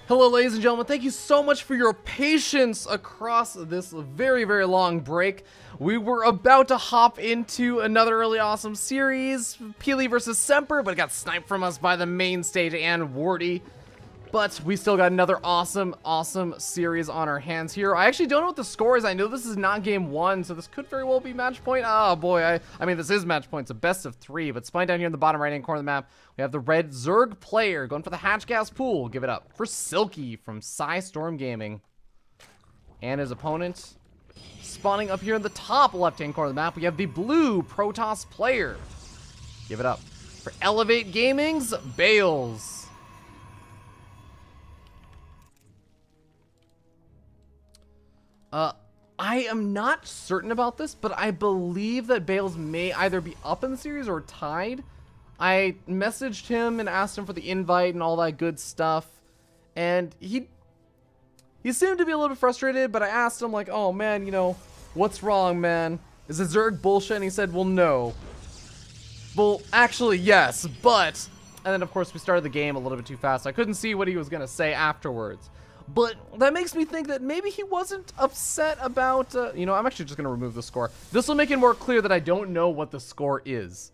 Hello, ladies and gentlemen. Thank you so much for your patience across this very, very long break. We were about to hop into another really awesome series, Peely versus Semper, but it got sniped from us by the main stage and Warty. But we still got another awesome series on our hands here. I actually don't know what the score is. I know this is not game one, so this could very well be match point. Oh boy, I mean, this is match point. It's a best of 3, but spine down here in the bottom right-hand corner of the map, we have the red Zerg player going for the hatch gas pool. Give it up for Silky from Storm Gaming. And his opponent, spawning up here in the top left-hand corner of the map, we have the blue Protoss player. Give it up for Elevate Gaming's Bales. I am not certain about this, but I believe that Bales may either be up in the series or tied. I messaged him and asked him for the invite and all that good stuff, and he seemed to be a little bit frustrated, but I asked him, like, oh man, you know, what's wrong, man? Is it Zerg bullshit? And he said, well, no. Well, actually, yes, but... And then, of course, we started the game a little bit too fast. I couldn't see what he was going to say afterwards. But that makes me think that maybe he wasn't upset about, you know, I'm actually just going to remove the score. This will make it more clear that I don't know what the score is.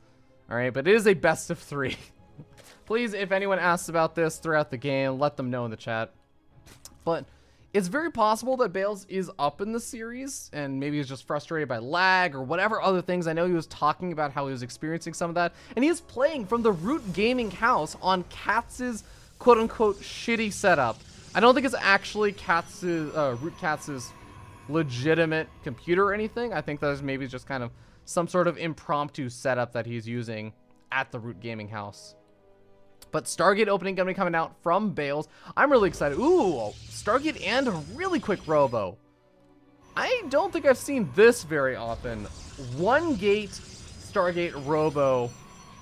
All right, but it is a best of 3. Please, if anyone asks about this throughout the game, let them know in the chat. But it's very possible that Bales is up in the series, and maybe he's just frustrated by lag or whatever other things. I know he was talking about how he was experiencing some of that. And he is playing from the Root Gaming house on Katz's quote-unquote shitty setup. I don't think it's actually Root Katz's legitimate computer or anything. I think that is maybe just kind of some sort of impromptu setup that he's using at the Root Gaming house. But Stargate opening gonna be coming out from Bales. I'm really excited. Ooh, Stargate and a really quick Robo. I don't think I've seen this very often. 1 gate Stargate Robo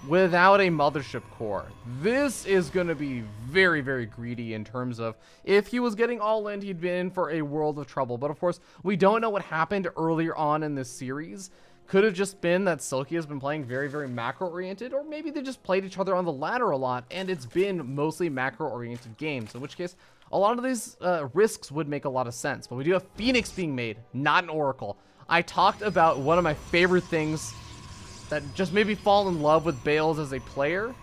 without a mothership core. This is going to be very, very greedy in terms of if he was getting all in, he'd been in for a world of trouble. But of course, we don't know what happened earlier on in this series. Could have just been that Silky has been playing very, very macro-oriented, or maybe they just played each other on the ladder a lot, and it's been mostly macro-oriented games, in which case, a lot of these risks would make a lot of sense. But we do have Phoenix being made, not an Oracle. I talked about one of my favorite things that just made me fall in love with Bales as a player,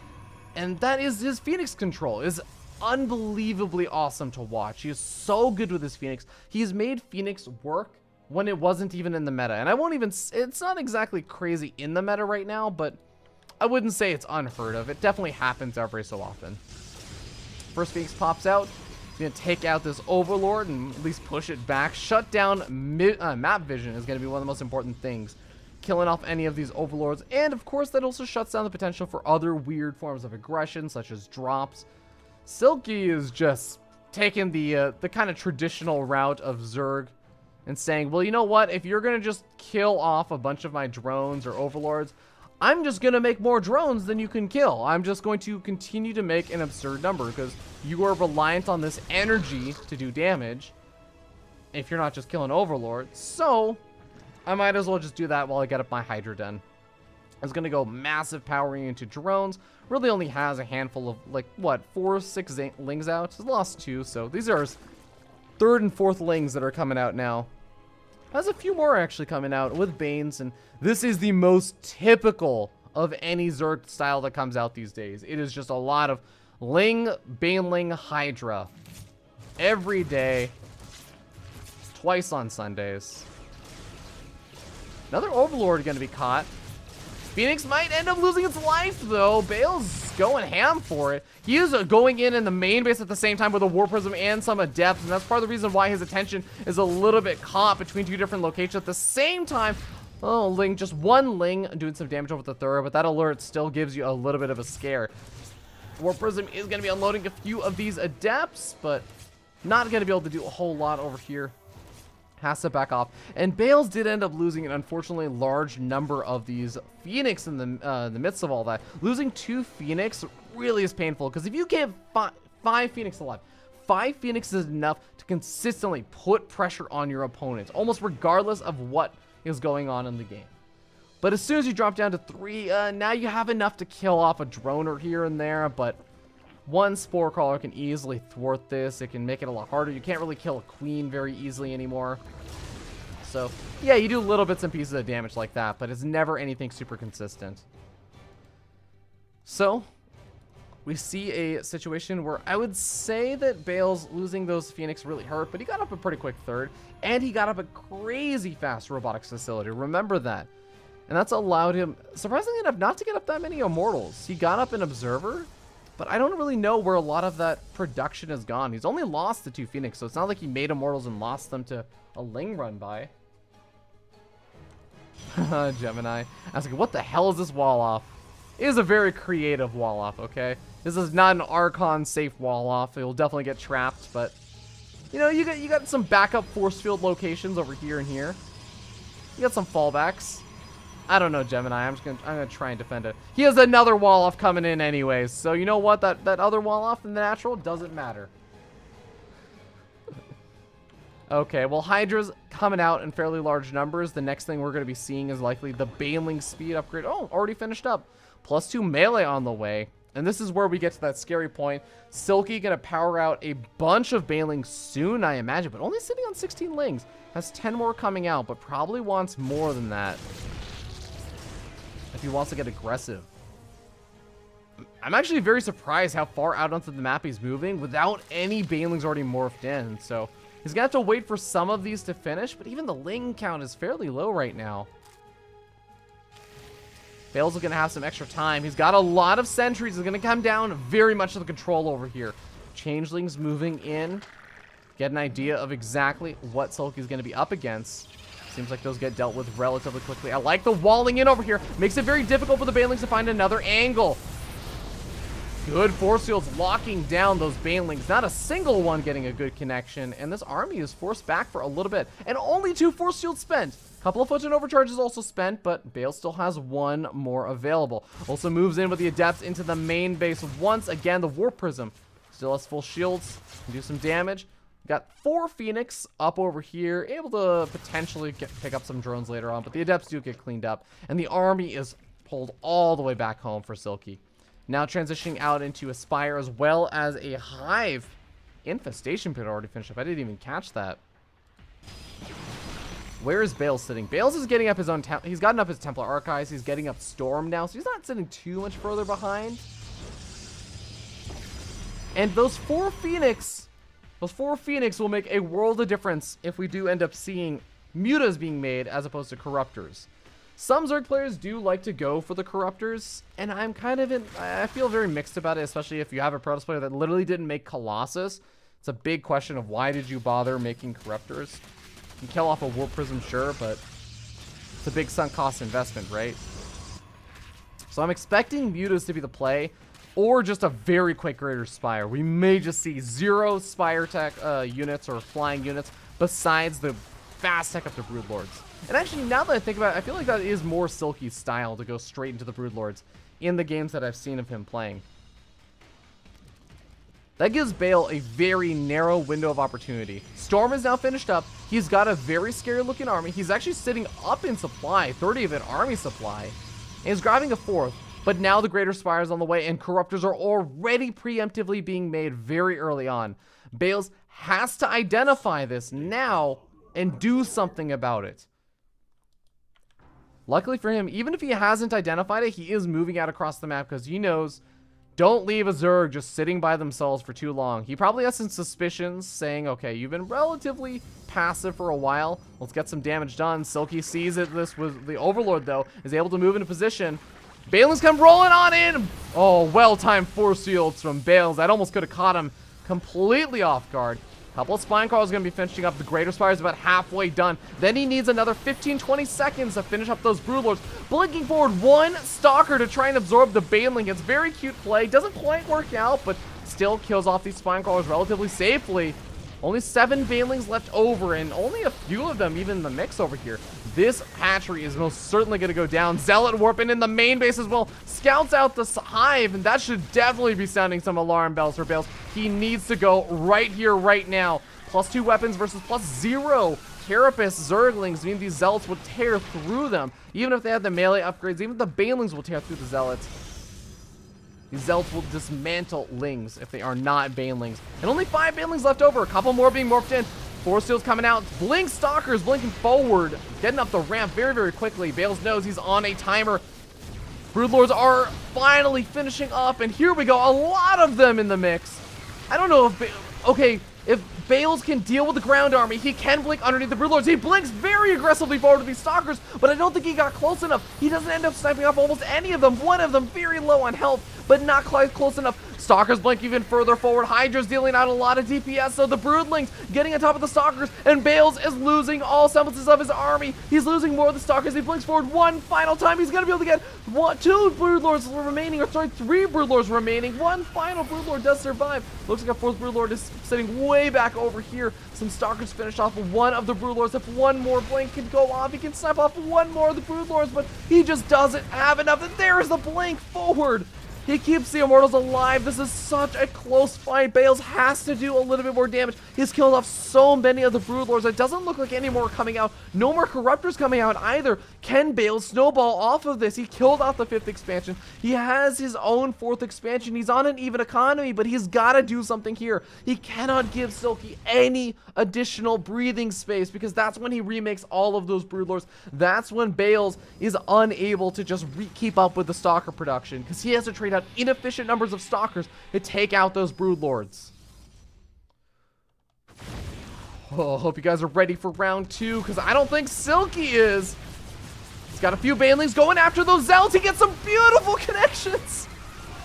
and that is his Phoenix control. Is unbelievably awesome to watch. He is so good with his Phoenix. He's made Phoenix work when it wasn't even in the meta, and I won't even, it's not exactly crazy in the meta right now, but I wouldn't say it's unheard of. It definitely happens every so often. First Phoenix pops out. He's gonna take out this Overlord and at least push it back. Shut down map vision is gonna be one of the most important things. Killing off any of these Overlords, and of course that also shuts down the potential for other weird forms of aggression, such as drops. Silky is just taking the kind of traditional route of Zerg and saying, well, you know what, if you're gonna just kill off a bunch of my drones or Overlords, I'm just gonna make more drones than you can kill. I'm just going to continue to make an absurd number because you are reliant on this energy to do damage if you're not just killing Overlords. So I might as well just do that while I get up my Hydra Den. I was going to go massive powering into drones. Really only has a handful of, like, what, 4 or 6 lings out. He's lost 2, so these are his 3rd and 4th lings that are coming out now. Has a few more actually coming out with Banes, and this is the most typical of any Zerg style that comes out these days. It is just a lot of Ling, Baneling, Hydra. Every day. Twice on Sundays. Another Overlord going to be caught. Phoenix might end up losing its life, though. Bale's going ham for it. He is going in the main base at the same time with a War Prism and some Adepts, and that's part of the reason why his attention is a little bit caught between 2 different locations at the same time. Oh, Ling, just 1 Ling doing some damage over the 3rd, but that alert still gives you a little bit of a scare. War Prism is going to be unloading a few of these Adepts, but not going to be able to do a whole lot over here. Has to back off, and Bales did end up losing an unfortunately large number of these Phoenix in the midst of all that. Losing 2 Phoenix really is painful, because if you get 5 Phoenix alive, 5 Phoenix is enough to consistently put pressure on your opponents, almost regardless of what is going on in the game. But as soon as you drop down to 3, now you have enough to kill off a droner here and there, but One Spore Crawler can easily thwart this. It can make it a lot harder. You can't really kill a queen very easily anymore. So, yeah, you do little bits and pieces of damage like that, but it's never anything super consistent. So, we see a situation where I would say that Bale's losing those Phoenix really hurt, but he got up a pretty quick third, and he got up a crazy fast robotics facility. Remember that. And that's allowed him, surprisingly enough, not to get up that many Immortals. He got up an Observer, but I don't really know where a lot of that production has gone. He's only lost the 2 Phoenix, so it's not like he made Immortals and lost them to a Ling run by. Gemini. I was like, what the hell is this wall off? It is a very creative wall off, okay? This is not an Archon safe wall off. It will definitely get trapped, but you know, you got some backup force field locations over here and here. You got some fallbacks. I don't know, Gemini. I'm gonna try and defend it. He has another wall off coming in anyways, so you know what? That other wall off in the natural doesn't matter. Okay, well, Hydra's coming out in fairly large numbers. The next thing we're going to be seeing is likely the Baneling speed upgrade. Oh, already finished up. +2 melee on the way. And this is where we get to that scary point. Silky going to power out a bunch of Banelings soon, I imagine, but only sitting on 16 Lings. Has 10 more coming out, but probably wants more than that if he wants to get aggressive. I'm actually very surprised how far out onto the map he's moving without any Banelings already morphed in. So he's going to have to wait for some of these to finish, but even the Ling count is fairly low right now. Bale's going to have some extra time. He's got a lot of sentries. He's going to come down very much to the control over here. Changelings moving in. Get an idea of exactly what Silky's going to be up against. Seems like those get dealt with relatively quickly. I like the walling in over here. Makes it very difficult for the Banelings to find another angle. Good force fields locking down those Banelings. Not a single one getting a good connection. And this army is forced back for a little bit. And only 2 force fields spent. A couple of Foot overcharges also spent, but Bale still has 1 more available. Also moves in with the Adepts into the main base. Once again, the Warp Prism still has full shields. Can do some damage. Got 4 Phoenix up over here. Able to potentially pick up some drones later on, but the Adepts do get cleaned up. And the army is pulled all the way back home for Silky. Now transitioning out into Aspire as well as a Hive. Infestation pit already finished up. I didn't even catch that. Where is Bale sitting? Bale's is getting up his own... He's gotten up his Templar Archives. He's getting up Storm now, so he's not sitting too much further behind. And those 4 Phoenix... Those 4 Phoenix will make a world of difference if we do end up seeing Mutas being made as opposed to Corruptors. Some Zerg players do like to go for the Corruptors, and I'm kind of I feel very mixed about it, especially if you have a Protoss player that literally didn't make Colossus. It's a big question of why did you bother making Corruptors? You can kill off a Warp Prism, sure, but it's a big sunk cost investment, right? So I'm expecting Mutas to be the play, or just a very quick Greater Spire. We may just see 0 Spire tech units or flying units besides the fast tech up to Broodlords. And actually, now that I think about it, I feel like that is more Silky's style to go straight into the Broodlords in the games that I've seen of him playing. That gives Bale a very narrow window of opportunity. Storm is now finished up. He's got a very scary looking army. He's actually sitting up in supply, 30 of an army supply. And he's grabbing a 4th. But now the Greater Spire is on the way, and Corruptors are already preemptively being made very early on. Bales has to identify this now and do something about it. Luckily for him, even if he hasn't identified it, he is moving out across the map because he knows don't leave a Zerg just sitting by themselves for too long. He probably has some suspicions saying, okay, you've been relatively passive for a while. Let's get some damage done. Silky sees it. This was the Overlord, though, is able to move into position. Balins come rolling on in. Oh, well-timed force fields from Bales. That almost could have caught him completely off guard. Couple of Spine Crawlers going to be finishing up. The Greater Spire is about halfway done. Then he needs another 15-20 seconds to finish up those Broodlords. Blinking forward 1 Stalker to try and absorb the Baneling. It's very cute play. Doesn't quite work out, but still kills off these Spine Crawlers relatively safely. Only 7 Banelings left over, and only a few of them even in the mix over here. This hatchery is most certainly going to go down. Zealot warping in the main base as well. Scouts out the Hive, and that should definitely be sounding some alarm bells for Bales. He needs to go right here, right now. +2 weapons versus +0 Carapace Zerglings mean these Zealots would tear through them. Even if they had the melee upgrades, even the Banelings will tear through the Zealots. These Zealots will dismantle Lings if they are not Banelings. And only 5 Banelings left over. A couple more being morphed in. Force Seals coming out. Blink Stalkers blinking forward. Getting up the ramp very, very quickly. Bales knows he's on a timer. Broodlords are finally finishing up. And here we go. A lot of them in the mix. I don't know if... Okay, if Bales can deal with the ground army, he can blink underneath the Broodlords. He blinks very aggressively forward with these Stalkers, but I don't think he got close enough. He doesn't end up sniping off almost any of them. One of them very low on health, but not quite close enough. Stalkers blink even further forward. Hydra's dealing out a lot of DPS, so the Broodlings getting on top of the Stalkers, and Bales is losing all semblances of his army. He's losing more of the Stalkers. He blinks forward one final time. He's going to be able to get 2 Broodlords remaining, or sorry, 3 Broodlords remaining. One final Broodlord does survive. Looks like a 4th Broodlord is sitting way back over here. Some Stalkers finish off one of the Broodlords. If one more blink can go off, he can snipe off one more of the Broodlords, but he just doesn't have enough. And there's the blink forward. He keeps the Immortals alive. This is such a close fight. Bales has to do a little bit more damage. He's killed off so many of the Broodlords. It doesn't look like any more are coming out. No more Corruptors coming out either. Can Bales snowball off of this? He killed off the 5th expansion. He has his own 4th expansion. He's on an even economy, but he's got to do something here. He cannot give Silky any additional breathing space, because that's when he remakes all of those Broodlords. That's when Bales is unable to just keep up with the Stalker production, because he has to trade out inefficient numbers of Stalkers to take out those Broodlords. Oh, hope you guys are ready for round 2, because I don't think Silky is. He's got a few Banelings going after those Zealots. He gets some beautiful connections.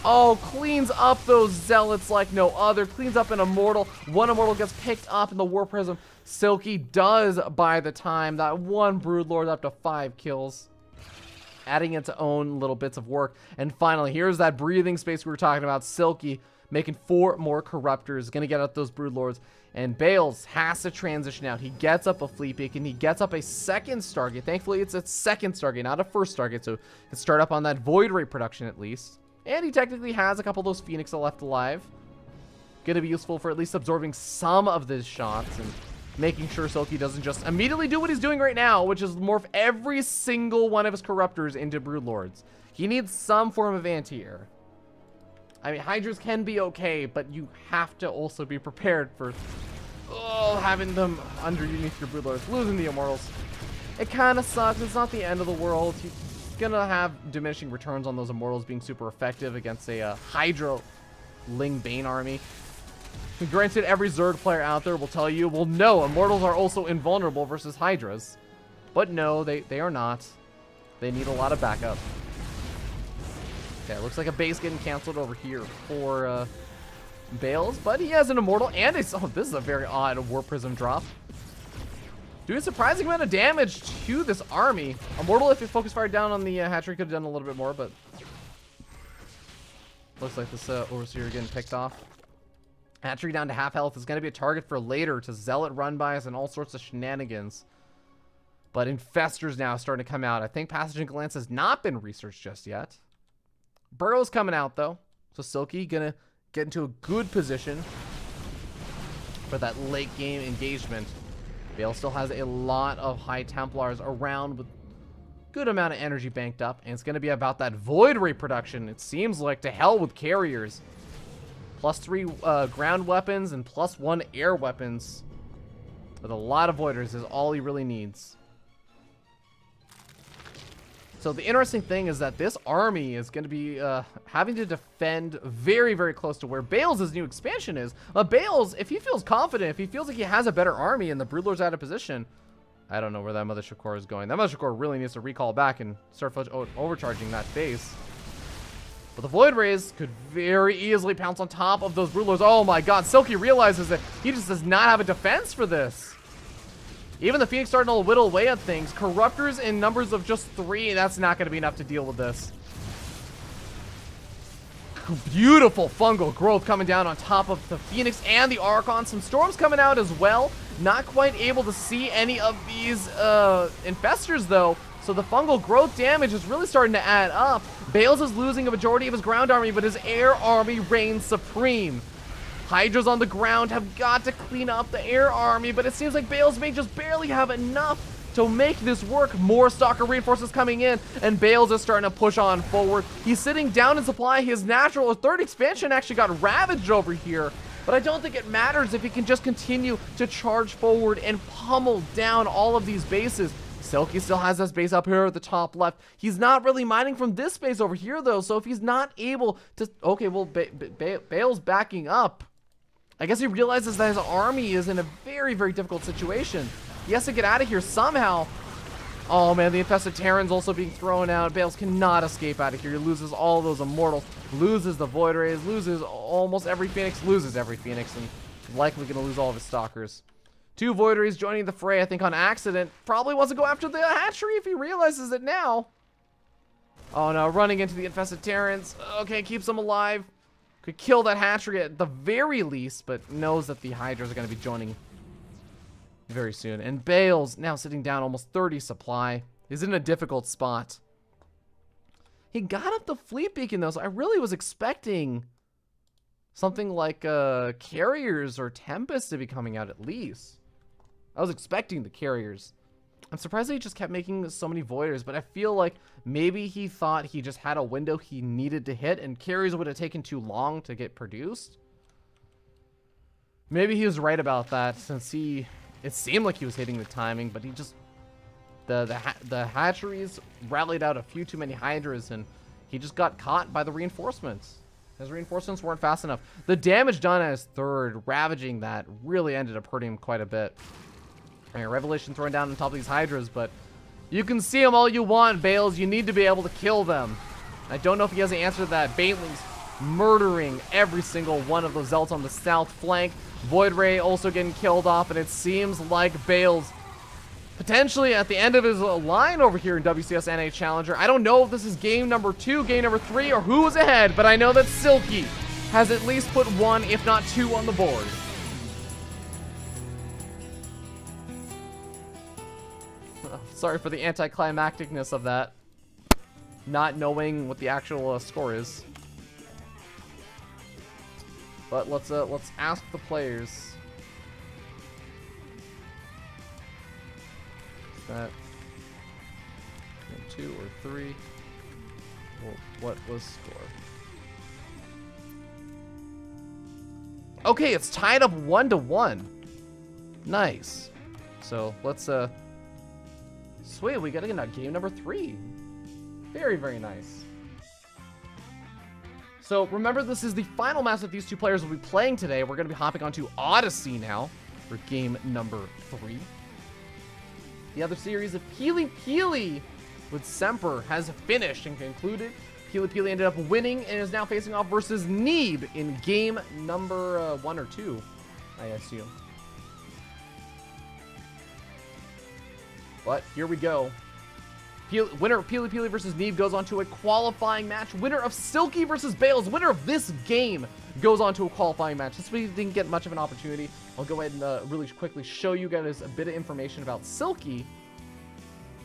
Oh, cleans up those Zealots like no other. Cleans up an Immortal. One Immortal gets picked up in the War Prism. Silky does buy the time. That one Broodlord up to 5 kills. Adding its own little bits of work. And finally, here's that breathing space we were talking about. Silky making 4 more Corruptors. Gonna get out those Broodlords. And Bales has to transition out. He gets up a Fleet Peak, and he gets up a 2nd Stargate. Thankfully, it's a 2nd Stargate, not a 1st Stargate, so he can start up on that Void Ray production at least. And he technically has a couple of those Phoenix left alive. Gonna be useful for at least absorbing some of these shots and making sure Silky doesn't just immediately do what he's doing right now, which is morph every single one of his Corruptors into Broodlords. He needs some form of anti-air. I mean, Hydras can be okay, but you have to also be prepared for having them underneath your Broodlords, losing the Immortals. It kind of sucks. It's not the end of the world. You're gonna have diminishing returns on those Immortals being super effective against a Hydra Ling Bane army. Granted, every Zerg player out there will tell you, well, no, Immortals are also invulnerable versus Hydras. But no, they are not. They need a lot of backup. Okay, looks like a base getting canceled over here for Bales, but he has an Immortal and a... Oh, this is a very odd War Prism drop. Doing a surprising amount of damage to this army. Immortal, if it focus fired down on the hatchery, could have done a little bit more, but... Looks like this Overseer getting picked off. Hatchery down to half health is going to be a target for later to Zealot run-bys and all sorts of shenanigans. But Infestors now starting to come out. I think Passage and Glance has not been researched just yet. Burrow's coming out, though. So Silky going to get into a good position for that late game engagement. Bale still has a lot of High Templars around with good amount of energy banked up. And it's going to be about that Void Ray production. It seems like to hell with carriers. +3 ground weapons and +1 air weapons. With a lot of Voiders is all he really needs. So the interesting thing is that this army is going to be having to defend very, very close to where Bales' new expansion is. Bales, if he feels confident, if he feels like he has a better army and the Broodlord's out of position, I don't know where that Mothership Core is going. That Mothership Core really needs to recall back and start overcharging that base. But the Void Rays could very easily pounce on top of those Broodlords. Oh my god, Silky realizes that he just does not have a defense for this. Even the Phoenix starting to whittle away at things. Corruptors in numbers of just 3, that's not going to be enough to deal with this. Beautiful fungal growth coming down on top of the Phoenix and the Archon. Some storms coming out as well. Not quite able to see any of these Infestors though. So the fungal growth damage is really starting to add up. Bales is losing a majority of his ground army, but his air army reigns supreme. Hydras on the ground have got to clean up the air army, but it seems like Bales may just barely have enough to make this work. More Stalker reinforcements coming in, and Bales is starting to push on forward. He's sitting down in supply. His natural third expansion actually got ravaged over here, but I don't think it matters if he can just continue to charge forward and pummel down all of these bases. Silky still has this base up here at the top left. He's not really mining from this base over here, though, so if he's not able to... Okay, well, Bale's backing up. I guess he realizes that his army is in a very, very difficult situation. He has to get out of here somehow. Oh, man, the Infested Terran's also being thrown out. Bales cannot escape out of here. He loses all those Immortals, loses the Void Rays, loses almost every Phoenix, loses every Phoenix, and likely going to lose all of his Stalkers. 2 Void Rays joining the fray, I think on accident. Probably wants to go after the hatchery if he realizes it now. Oh no, running into the Infested Terrans. Okay, keeps them alive. Could kill that hatchery at the very least, but knows that the Hydras are going to be joining very soon. And Bales, now sitting down almost 30 supply, is in a difficult spot. He got up the fleet beacon though, so I really was expecting something like Carriers or Tempest to be coming out at least. I was expecting the Carriers. I'm surprised that he just kept making so many Voiders, but I feel like maybe he thought he just had a window he needed to hit, and Carriers would have taken too long to get produced. Maybe he was right about that, since it seemed like he was hitting the timing, but he just... The hatcheries rallied out a few too many Hydras, and he just got caught by the reinforcements. His reinforcements weren't fast enough. The damage done at his third, ravaging that, really ended up hurting him quite a bit. Right, Revelation throwing down on top of these Hydras, but you can see them all you want, Bales. You need to be able to kill them. I don't know if he has the answer to that. Bailey's murdering every single one of those Zealots on the south flank. Void Ray also getting killed off, and it seems like Bales potentially at the end of his line over here in WCS NA Challenger. I don't know if this is game number 2, game number 3, or who is ahead, but I know that Silky has at least put 1, if not 2, on the board. Sorry for the anticlimacticness of that. Not knowing what the actual score is. But let's ask the players. Is that game 2 or 3? Well, what was score? Okay, it's tied up 1-1. Nice. So let's sweet, we gotta get into game number 3. Very, very nice. So remember, this is the final match that these two players will be playing today. We're gonna be hopping onto Odyssey now for game number 3. The other series of Peely Peely with Semper has finished and concluded. Peely Peely ended up winning and is now facing off versus Neeb in game number 1 or 2, I assume. But here we go. Winner of Peely Peely versus Neeb goes on to a qualifying match. Winner of Silky versus Bales, winner of this game, goes on to a qualifying match. Since we didn't get much of an opportunity, I'll go ahead and really quickly show you guys a bit of information about Silky.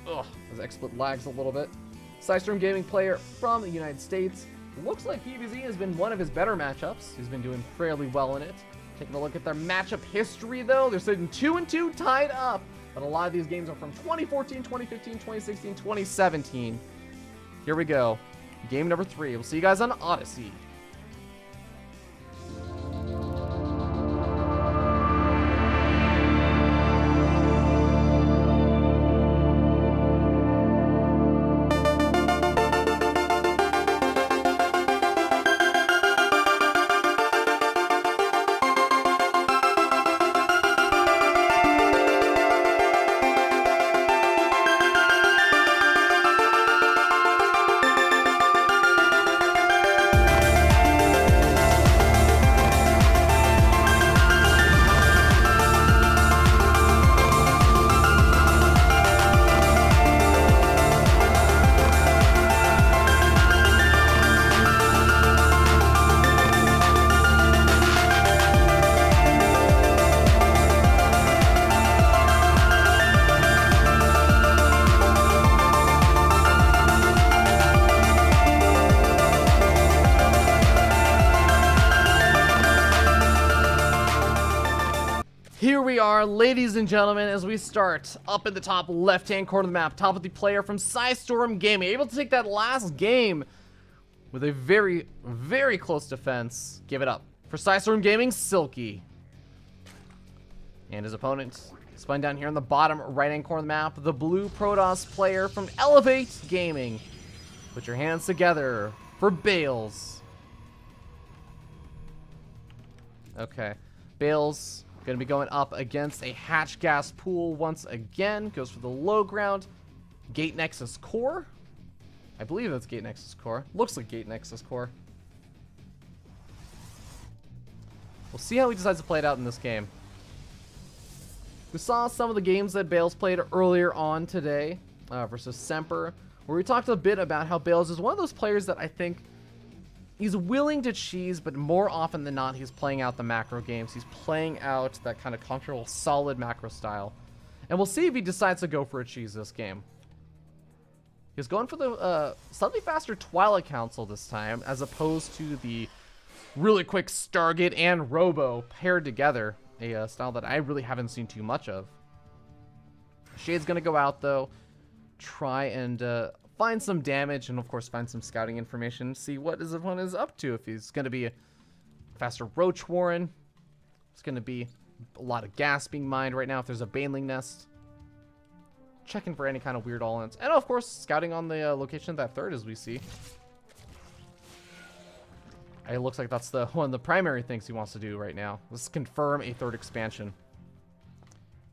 Ugh, this XSplit lags a little bit. Sidestorm Gaming player from the United States. Looks like PvZ has been one of his better matchups. He's been doing fairly well in it. Taking a look at their matchup history, though, they're sitting 2-2 tied up. But a lot of these games are from 2014, 2015, 2016, 2017. Here we go. Game number 3. We'll see you guys on Odyssey. are, ladies and gentlemen, as we start up in the top left-hand corner of the map, top of the player from Psystorm Gaming, able to take that last game with a very, very close defense. Give it up for Psystorm Gaming, Silky. And his opponent, spun down here on the bottom right-hand corner of the map, the blue Protoss player from Elevate Gaming. Put your hands together for Bales. Okay, Bales gonna be going up against a hatch gas pool once again. Goes for the low ground. Gate Nexus Core. I believe that's Gate Nexus Core. Looks like Gate Nexus Core. We'll see how he decides to play it out in this game. We saw some of the games that Bales played earlier on today versus Semper, where we talked a bit about how Bales is one of those players that I think he's willing to cheese, but more often than not, he's playing out the macro games. He's playing out that kind of comfortable, solid macro style. And we'll see if he decides to go for a cheese this game. He's going for the slightly faster Twilight Council this time, as opposed to the really quick Stargate and Robo paired together. A style that I really haven't seen too much of. Shade's going to go out, though. Try and find some damage, and of course find some scouting information, see what his opponent is up to. If he's going to be a faster Roach Warren, it's going to be a lot of gas being mined right now if there's a Baneling Nest. Checking for any kind of weird all-ins, and of course scouting on the location of that third, as we see. It looks like that's one of the primary things he wants to do right now. Let's confirm a third expansion.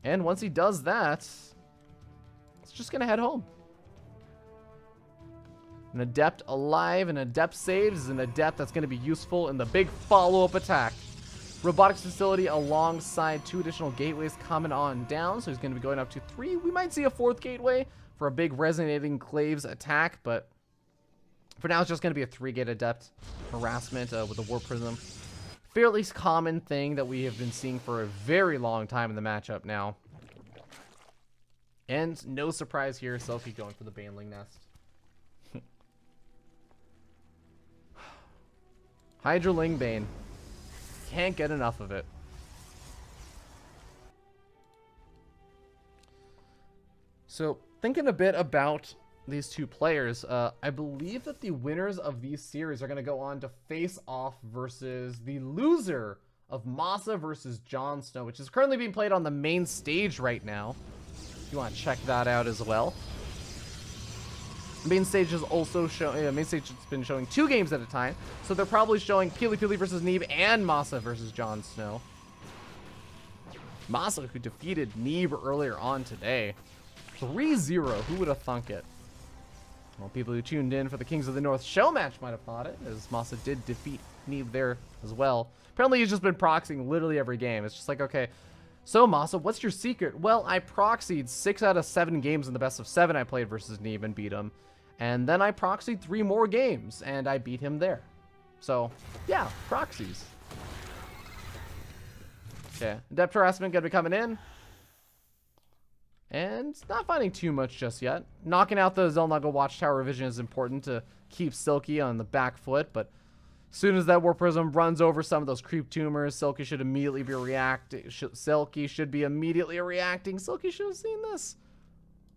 And once he does that, it's just going to head home. An Adept alive, an Adept saved is an Adept that's going to be useful in the big follow-up attack. Robotics facility alongside 2 additional gateways coming on down, so he's going to be going up to 3. We might see a 4th gateway for a big resonating Claves attack, but for now it's just going to be a 3-gate Adept harassment with a Warp Prism. Fairly common thing that we have been seeing for a very long time in the matchup now. And no surprise here, Silky going for the Baneling Nest. Hydraling Bane. Can't get enough of it. So, thinking a bit about these two players, I believe that the winners of these series are going to go on to face off versus the loser of Masa versus Jon Snow, which is currently being played on the main stage right now. If you want to check that out as well. Main stage is also showing. Main stage has been showing 2 games at a time, so they're probably showing Pili Pili versus Neeb and Masa versus Jon Snow. Masa, who defeated Neeb earlier on today, 3-0. Who would have thunk it? Well, people who tuned in for the Kings of the North show match might have thought it, as Masa did defeat Neeb there as well. Apparently, he's just been proxying literally every game. It's just like, okay, so Masa, what's your secret? Well, I proxied 6 out of 7 games in the best of 7 I played versus Neeb and beat him. And then I proxied 3 more games, and I beat him there. So, yeah, proxies. Okay, Adept Harassment gonna be coming in. And not finding too much just yet. Knocking out the Xel'Naga Watchtower Vision is important to keep Silky on the back foot, but as soon as that Warp Prism runs over some of those creep tumors, Silky should immediately be reacting. Silky should be immediately reacting. Silky should have seen this.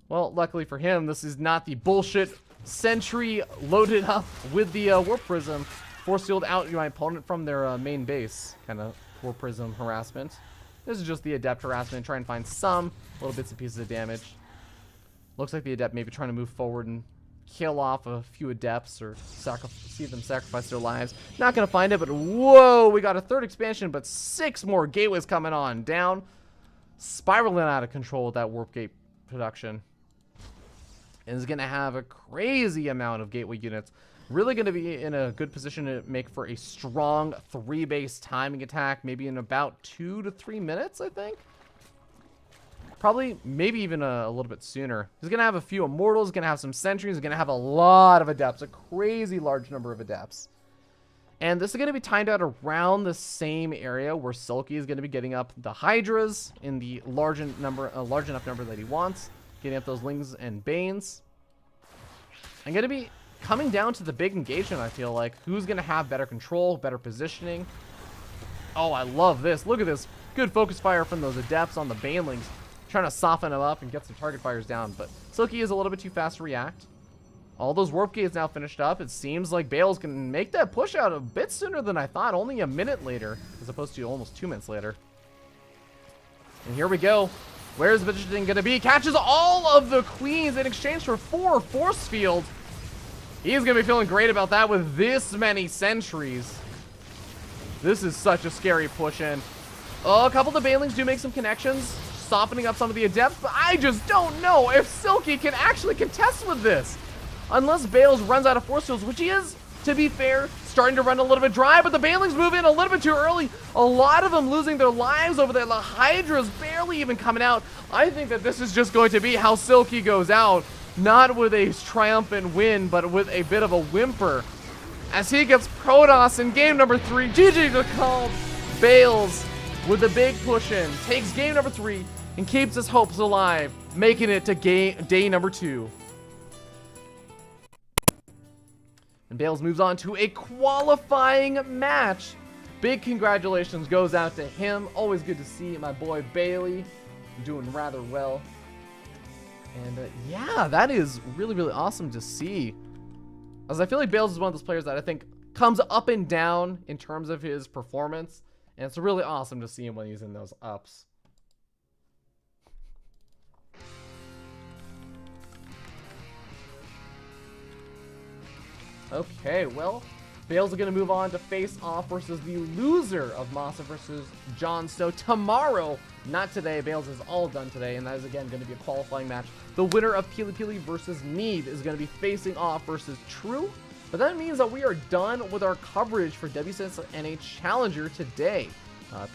Well, luckily for him, this is not the bullshit Sentry loaded up with the Warp Prism. Force field out my opponent from their main base. Kind of Warp Prism harassment. This is just the Adept harassment. Try and find some little bits and pieces of damage. Looks like the Adept maybe trying to move forward and kill off a few Adepts or see them sacrifice their lives. Not going to find it, but whoa, we got a 3rd expansion, but 6 more gateways coming on down. Spiraling out of control with that Warp Gate production. And is going to have a crazy amount of gateway units. Really going to be in a good position to make for a strong 3-base timing attack. Maybe in about 2 to 3 minutes, I think. Probably, maybe even a little bit sooner. He's going to have a few Immortals. He's going to have some Sentries. He's going to have a lot of Adepts. A crazy large number of Adepts. And this is going to be timed out around the same area where Silky is going to be getting up the Hydras in the large enough number that he wants. Getting up those Lings and Banes. I'm going to be coming down to the big engagement, I feel like. Who's going to have better control, better positioning. Oh, I love this. Look at this Good focus fire from those adepts on the banelings, trying to soften them up and get some target fires down. But Silky is a little bit too fast to react. All those warp gates now finished up. It seems like Bales can make that push out a bit sooner than I thought, only a minute later, as opposed to almost 2 minutes later. And here we go. Where's Vegetation going to be? Catches all of the queens in exchange for 4 force fields. He's going to be feeling great about that with this many sentries. This is such a scary push in. Oh, a couple of the banelings do make some connections, softening up some of the adepts, but I just don't know if Silky can actually contest with this. Unless Bales runs out of force fields, which he is, to be fair, starting to run a little bit dry, but the banelings move in a little bit too early. A lot of them losing their lives over there. The Hydra's barely even coming out. I think that this is just going to be how Silky goes out. Not with a triumphant win, but with a bit of a whimper. As he gets Protoss in game number 3. GG to call. Bales with a big push in. Takes game number 3 and keeps his hopes alive, making it to day number 2. And Bales moves on to a qualifying match. Big congratulations goes out to him. Always good to see my boy Bailey doing rather well. And yeah, that is really, really awesome to see. As I feel like Bales is one of those players that I think comes up and down in terms of his performance. And it's really awesome to see him when he's in those ups. Okay, well, Bales are going to move on to face off versus the loser of Masa versus Jon Snow tomorrow. Not today. Bales is all done today, and that is, again, going to be a qualifying match. The winner of Pili Pili versus Neve is going to be facing off versus True. But that means that we are done with our coverage for WCS NA Challenger today.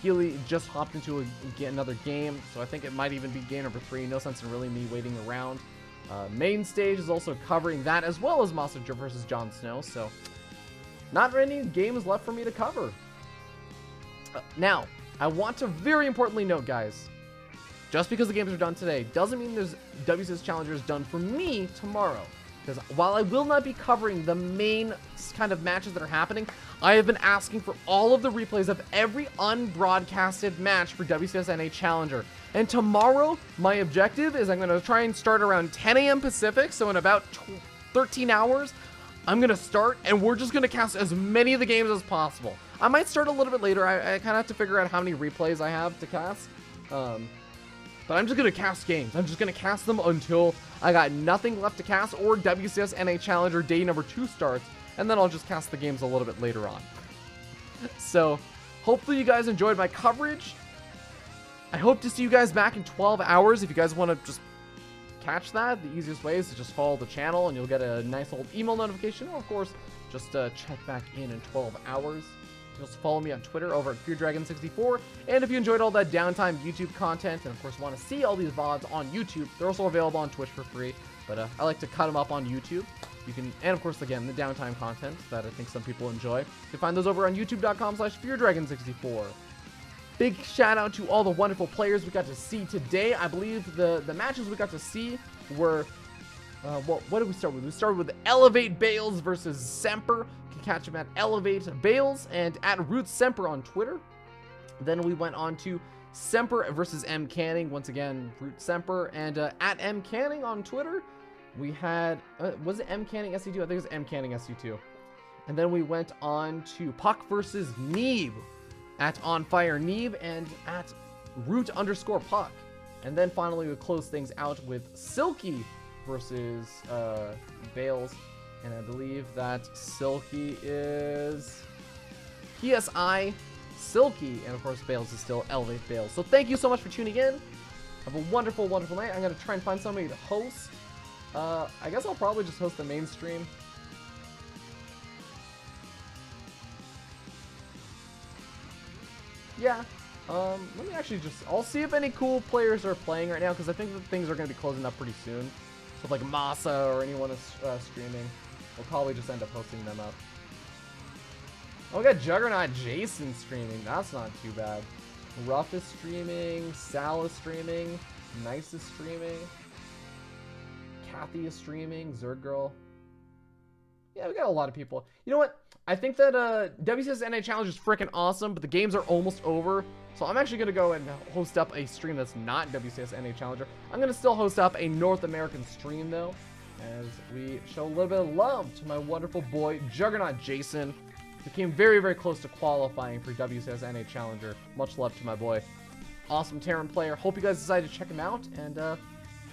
Pili just hopped into another game, so I think it might even be game number 3. No sense in really me waiting around. Main stage is also covering that, as well as Masa versus Jon Snow, so not any games left for me to cover. Now, I want to very importantly note, guys, just because the games are done today doesn't mean there's WCS Challengers done for me tomorrow. Because while I will not be covering the main kind of matches that are happening, I have been asking for all of the replays of every unbroadcasted match for WCS NA Challenger. And tomorrow, my objective is I'm going to try and start around 10 a.m. Pacific, so in about 13 hours, I'm going to start, and we're just going to cast as many of the games as possible. I might start a little bit later. I kind of have to figure out how many replays I have to cast. But I'm just going to cast games. I'm just going to cast them until I got nothing left to cast, or WCS NA Challenger day number 2 starts, and then I'll just cast the games a little bit later on. So, hopefully you guys enjoyed my coverage. I hope to see you guys back in 12 hours. If you guys want to just catch that, the easiest way is to just follow the channel, and you'll get a nice old email notification, or of course, just check back in 12 hours. Just follow me on Twitter over at FearDragon64. And if you enjoyed all that downtime YouTube content, and of course want to see all these VODs on YouTube, they're also available on Twitch for free. But I like to cut them up on YouTube. You can, and of course, again, the downtime content that I think some people enjoy. You can find those over on YouTube.com/FearDragon64. Big shout out to all the wonderful players we got to see today. I believe the matches we got to see were, what did we start with? We started with Elevate Bales versus Semper. Catch him at Elevate Bales and at Root Semper on Twitter. Then we went on to Semper versus M Canning. Once again, Root Semper, and at M Canning on Twitter. We had, was it M Canning SC2? I think it was M Canning SC2. And then we went on to Puck versus Neve at On Fire Neve and at Root_Puck. And then finally we close things out with Silky versus Bales. And I believe that Silky is PSI Silky. And of course, Bales is still Elevate Bales. So thank you so much for tuning in. Have a wonderful, wonderful night. I'm going to try and find somebody to host. I guess I'll probably just host the main stream. Yeah. Let me actually just... I'll see if any cool players are playing right now, because I think that things are going to be closing up pretty soon. So if like Masa or anyone is streaming, we'll probably just end up hosting them up. Oh, we got Juggernaut Jason streaming. That's not too bad. Ruff is streaming. Sal is streaming. Nice is streaming. Kathy is streaming. Zerd Girl. Yeah, we got a lot of people. You know what? I think that WCS NA Challenge is freaking awesome, but the games are almost over. So I'm actually going to go and host up a stream that's not WCS NA Challenger. I'm going to still host up a North American stream, though, as we show a little bit of love to my wonderful boy, Juggernaut Jason. He came very, very close to qualifying for WCS NA Challenger. Much love to my boy. Awesome Terran player. Hope you guys decided to check him out, and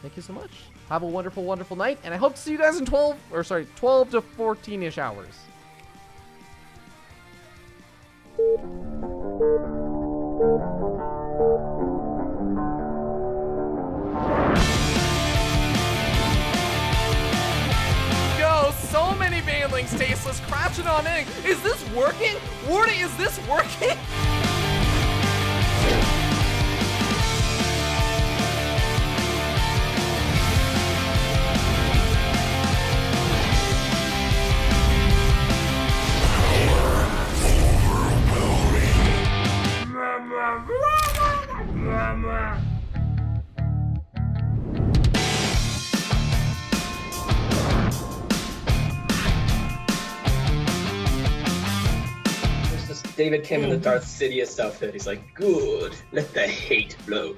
thank you so much. Have a wonderful, wonderful night, and I hope to see you guys in 12 to 14-ish hours. Yo, so many banlings, Tasteless, crashing on in. Is this working? Wardy, is this working? There's this David Kim in the Darth Sidious outfit. He's like, good, let the hate flow.